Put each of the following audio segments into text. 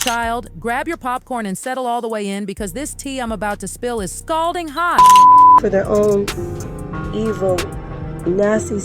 child, grab your popcorn and settle all the way in because this tea I'm about to spill is scalding hot. For their own evil, nasty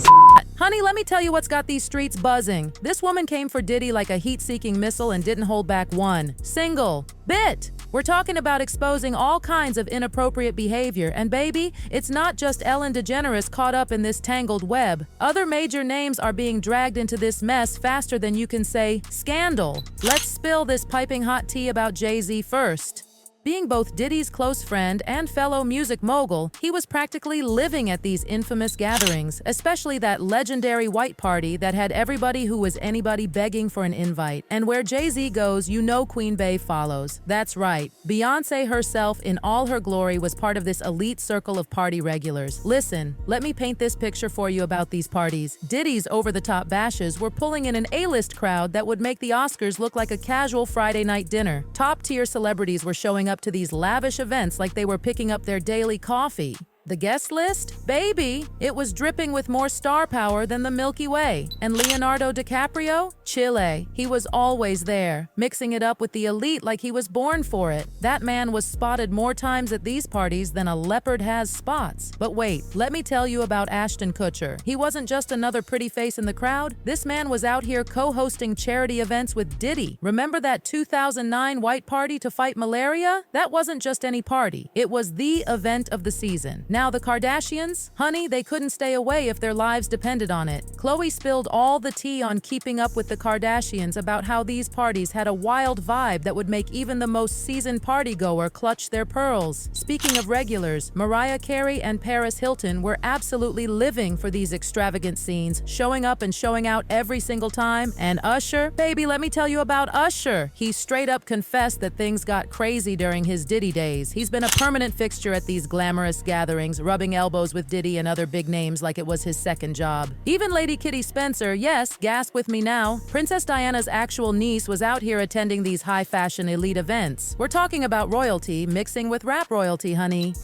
Honey, let me tell you what's got these streets buzzing. This woman came for Diddy like a heat-seeking missile and didn't hold back one single bit. We're talking about exposing all kinds of inappropriate behavior, and baby, it's not just Ellen DeGeneres caught up in this tangled web. Other major names are being dragged into this mess faster than you can say scandal. Let's spill this piping hot tea about Jay-Z first. Being both Diddy's close friend and fellow music mogul, he was practically living at these infamous gatherings, especially that legendary white party that had everybody who was anybody begging for an invite. And where Jay-Z goes, you know Queen Bey follows. That's right. Beyoncé herself in all her glory was part of this elite circle of party regulars. Listen, let me paint this picture for you about these parties. Diddy's over-the-top bashes were pulling in an A-list crowd that would make the Oscars look like a casual Friday night dinner. Top-tier celebrities were showing up to these lavish events like they were picking up their daily coffee. The guest list? Baby, it was dripping with more star power than the Milky Way. And Leonardo DiCaprio? Chile. He was always there, mixing it up with the elite like he was born for it. That man was spotted more times at these parties than a leopard has spots. But wait, let me tell you about Ashton Kutcher. He wasn't just another pretty face in the crowd. This man was out here co-hosting charity events with Diddy. Remember that 2009 white party to fight malaria? That wasn't just any party. It was the event of the season. Now the Kardashians? Honey, they couldn't stay away if their lives depended on it. Khloe spilled all the tea on Keeping Up with the Kardashians about how these parties had a wild vibe that would make even the most seasoned partygoer clutch their pearls. Speaking of regulars, Mariah Carey and Paris Hilton were absolutely living for these extravagant scenes, showing up and showing out every single time. And Usher? Baby, let me tell you about Usher. He straight up confessed that things got crazy during his Diddy days. He's been a permanent fixture at these glamorous gatherings, rubbing elbows with Diddy and other big names like it was his second job. Even Lady Kitty Spencer, yes, gasp with me now, Princess Diana's actual niece was out here attending these high-fashion elite events. We're talking about royalty mixing with rap royalty, honey.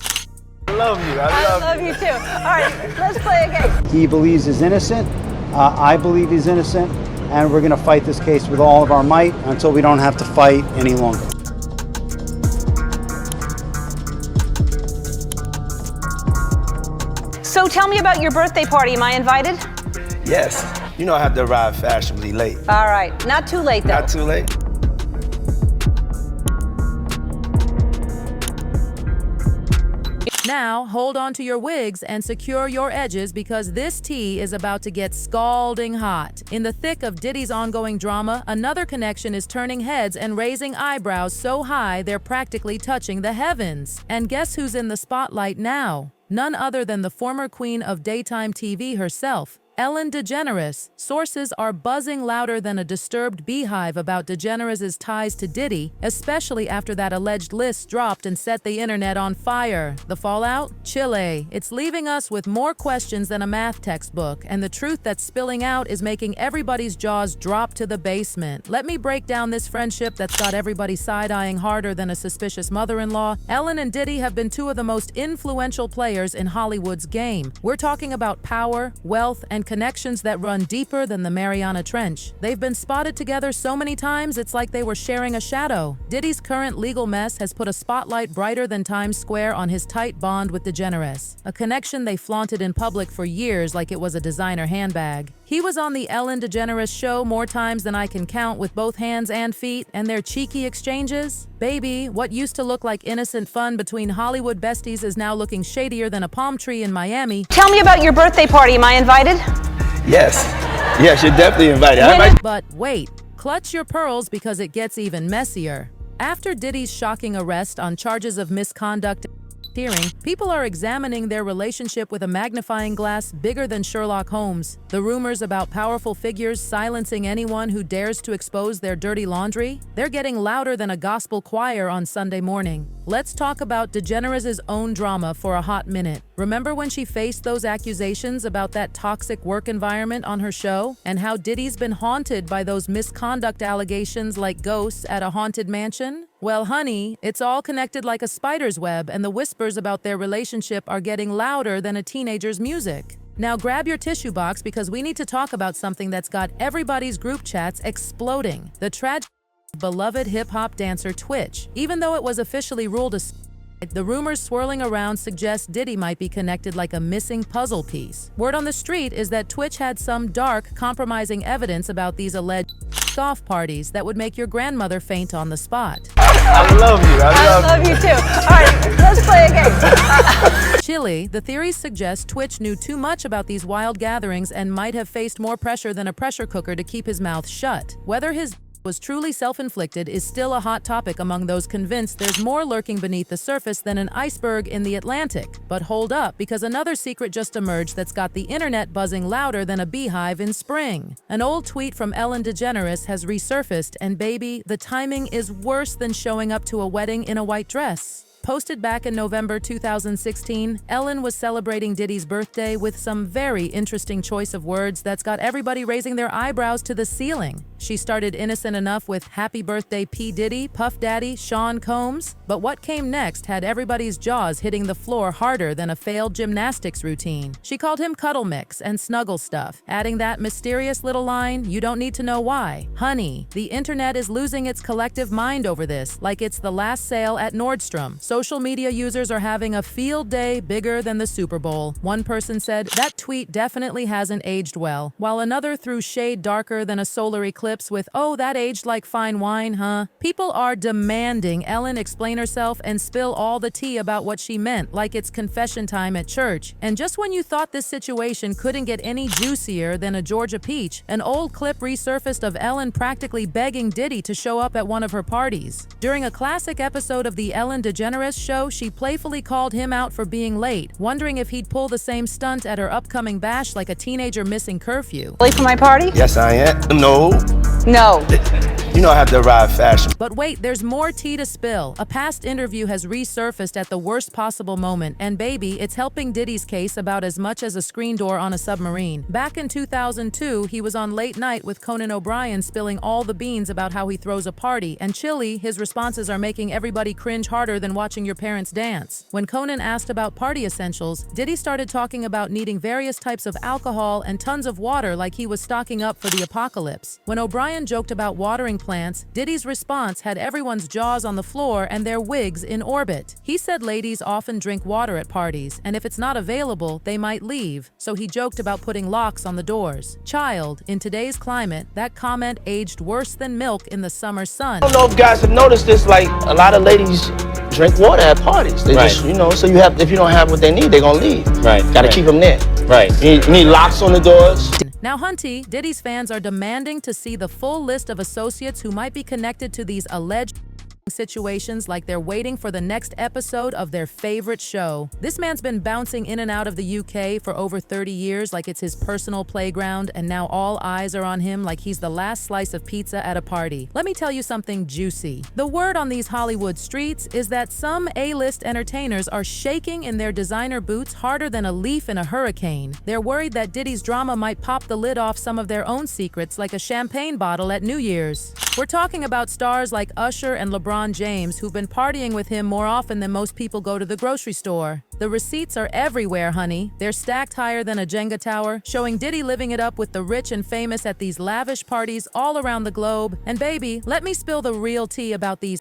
I love you. I love you too. All right, let's play a game. He believes he's innocent. I believe he's innocent. And we're going to fight this case with all of our might until we don't have to fight any longer. So tell me about your birthday party. Am I invited? Yes. You know I have to arrive fashionably late. All right. Not too late, though. Not too late. Now, hold on to your wigs and secure your edges because this tea is about to get scalding hot. In the thick of Diddy's ongoing drama, another connection is turning heads and raising eyebrows so high they're practically touching the heavens. And guess who's in the spotlight now? None other than the former queen of daytime TV herself, Ellen DeGeneres. Sources are buzzing louder than a disturbed beehive about DeGeneres' ties to Diddy, especially after that alleged list dropped and set the internet on fire. The fallout? Chile. It's leaving us with more questions than a math textbook, and the truth that's spilling out is making everybody's jaws drop to the basement. Let me break down this friendship that's got everybody side-eyeing harder than a suspicious mother-in-law. Ellen and Diddy have been two of the most influential players in Hollywood's game. We're talking about power, wealth, and connections that run deeper than the Mariana Trench. They've been spotted together so many times it's like they were sharing a shadow. Diddy's current legal mess has put a spotlight brighter than Times Square on his tight bond with DeGeneres, a connection they flaunted in public for years like it was a designer handbag. He was on the Ellen DeGeneres show more times than I can count with both hands and feet, and their cheeky exchanges? Baby, what used to look like innocent fun between Hollywood besties is now looking shadier than a palm tree in Miami. Tell me about your birthday party. Am I invited? Yes. Yes, you're definitely invited. But wait, clutch your pearls because it gets even messier. After Diddy's shocking arrest on charges of misconduct hearing, people are examining their relationship with a magnifying glass bigger than Sherlock Holmes. The rumors about powerful figures silencing anyone who dares to expose their dirty laundry, they're getting louder than a gospel choir on Sunday morning. Let's talk about DeGeneres' own drama for a hot minute. Remember when she faced those accusations about that toxic work environment on her show? And how Diddy's been haunted by those misconduct allegations like ghosts at a haunted mansion? Well, honey, it's all connected like a spider's web, and the whispers about their relationship are getting louder than a teenager's music. Now grab your tissue box because we need to talk about something that's got everybody's group chats exploding. The tragedy beloved hip-hop dancer Twitch. Even though it was officially ruled a the rumors swirling around suggest Diddy might be connected like a missing puzzle piece. Word on the street is that Twitch had some dark, compromising evidence about these alleged golf parties that would make your grandmother faint on the spot. I love you. I love you too. All right, let's play a game. Chilly, the theories suggest Twitch knew too much about these wild gatherings and might have faced more pressure than a pressure cooker to keep his mouth shut. Whether his was truly self-inflicted is still a hot topic among those convinced there's more lurking beneath the surface than an iceberg in the Atlantic. But hold up, because another secret just emerged that's got the internet buzzing louder than a beehive in spring. An old tweet from Ellen DeGeneres has resurfaced, and baby, the timing is worse than showing up to a wedding in a white dress. Posted back in November 2016, Ellen was celebrating Diddy's birthday with some very interesting choice of words that's got everybody raising their eyebrows to the ceiling. She started innocent enough with "Happy Birthday P. Diddy, Puff Daddy, Sean Combs," but what came next had everybody's jaws hitting the floor harder than a failed gymnastics routine. She called him Cuddle Mix and Snuggle Stuff, adding that mysterious little line, "You don't need to know why." Honey, the internet is losing its collective mind over this, like it's the last sale at Nordstrom. Social media users are having a field day bigger than the Super Bowl. One person said, "That tweet definitely hasn't aged well," while another threw shade darker than a solar eclipse with, "Oh, that aged like fine wine, huh?" People are demanding Ellen explain herself and spill all the tea about what she meant, like it's confession time at church. And just when you thought this situation couldn't get any juicier than a Georgia peach, an old clip resurfaced of Ellen practically begging Diddy to show up at one of her parties. During a classic episode of the Ellen DeGeneres show, she playfully called him out for being late, wondering if he'd pull the same stunt at her upcoming bash like a teenager missing curfew. Late for my party? Yes, I am. No. No. You know I have to arrive fashion. But wait, there's more tea to spill. A past interview has resurfaced at the worst possible moment, and baby, it's helping Diddy's case about as much as a screen door on a submarine. Back in 2002, he was on Late Night with Conan O'Brien spilling all the beans about how he throws a party, and chilly, his responses are making everybody cringe harder than watching your parents dance. When Conan asked about party essentials, Diddy started talking about needing various types of alcohol and tons of water like he was stocking up for the apocalypse. When O'Brien joked about watering plants, Diddy's response had everyone's jaws on the floor and their wigs in orbit. He said ladies often drink water at parties, and if it's not available, they might leave, so he joked about putting locks on the doors. Child, in today's climate, that comment aged worse than milk in the summer sun. I don't know if guys have noticed this, like a lot of ladies drink water at parties. They just, you know, so you have, if you don't have what they need, they're gonna leave. Right. Gotta keep them there. Right. You need locks on the doors. Now, Hunty, Diddy's fans are demanding to see the full list of associates who might be connected to these alleged situations, like they're waiting for the next episode of their favorite show. This man's been bouncing in and out of the UK for over 30 years like it's his personal playground, and now all eyes are on him like he's the last slice of pizza at a party. Let me tell you something juicy. The word on these Hollywood streets is that some A-list entertainers are shaking in their designer boots harder than a leaf in a hurricane. They're worried that Diddy's drama might pop the lid off some of their own secrets like a champagne bottle at New Year's. We're talking about stars like Usher and LeBron James, who've been partying with him more often than most people go to the grocery store. The receipts are everywhere, honey. They're stacked higher than a Jenga tower, showing Diddy living it up with the rich and famous at these lavish parties all around the globe. And baby, let me spill the real tea about these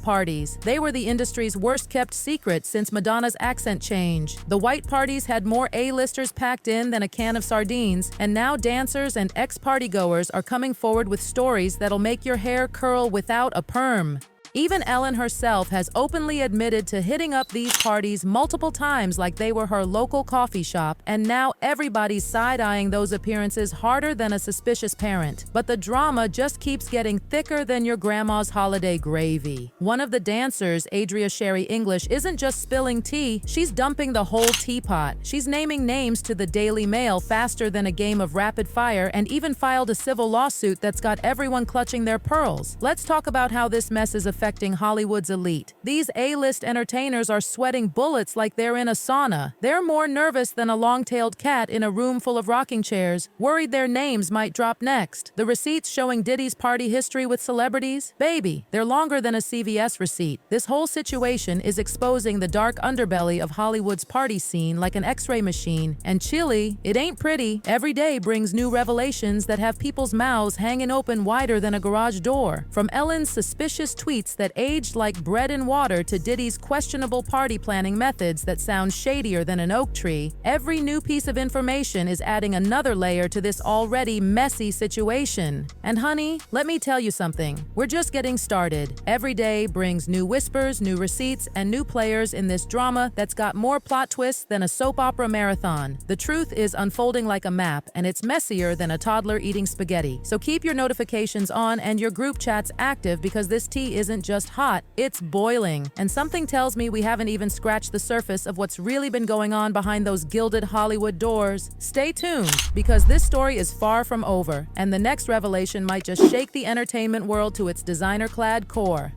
parties. They were the industry's worst-kept secret since Madonna's accent change. The white parties had more A-listers packed in than a can of sardines, and now dancers and ex-partygoers are coming forward with stories that'll make your hair curl without a perm. Even Ellen herself has openly admitted to hitting up these parties multiple times like they were her local coffee shop, and now everybody's side-eyeing those appearances harder than a suspicious parent. But the drama just keeps getting thicker than your grandma's holiday gravy. One of the dancers, Adria Sherry English, isn't just spilling tea, she's dumping the whole teapot. She's naming names to the Daily Mail faster than a game of rapid fire, and even filed a civil lawsuit that's got everyone clutching their pearls. Let's talk about how this mess is affecting affecting Hollywood's elite. These A-list entertainers are sweating bullets like they're in a sauna. They're more nervous than a long-tailed cat in a room full of rocking chairs, worried their names might drop next. The receipts showing Diddy's party history with celebrities? Baby, they're longer than a CVS receipt. This whole situation is exposing the dark underbelly of Hollywood's party scene like an X-ray machine. And chilly, it ain't pretty. Every day brings new revelations that have people's mouths hanging open wider than a garage door. From Ellen's suspicious tweets that aged like bread and water to Diddy's questionable party planning methods that sound shadier than an oak tree, every new piece of information is adding another layer to this already messy situation. And honey, let me tell you something. We're just getting started. Every day brings new whispers, new receipts, and new players in this drama that's got more plot twists than a soap opera marathon. The truth is unfolding like a map, and it's messier than a toddler eating spaghetti. So keep your notifications on and your group chats active, because this tea isn't just hot, it's boiling. And something tells me we haven't even scratched the surface of what's really been going on behind those gilded Hollywood doors. Stay tuned, because this story is far from over, and the next revelation might just shake the entertainment world to its designer-clad core.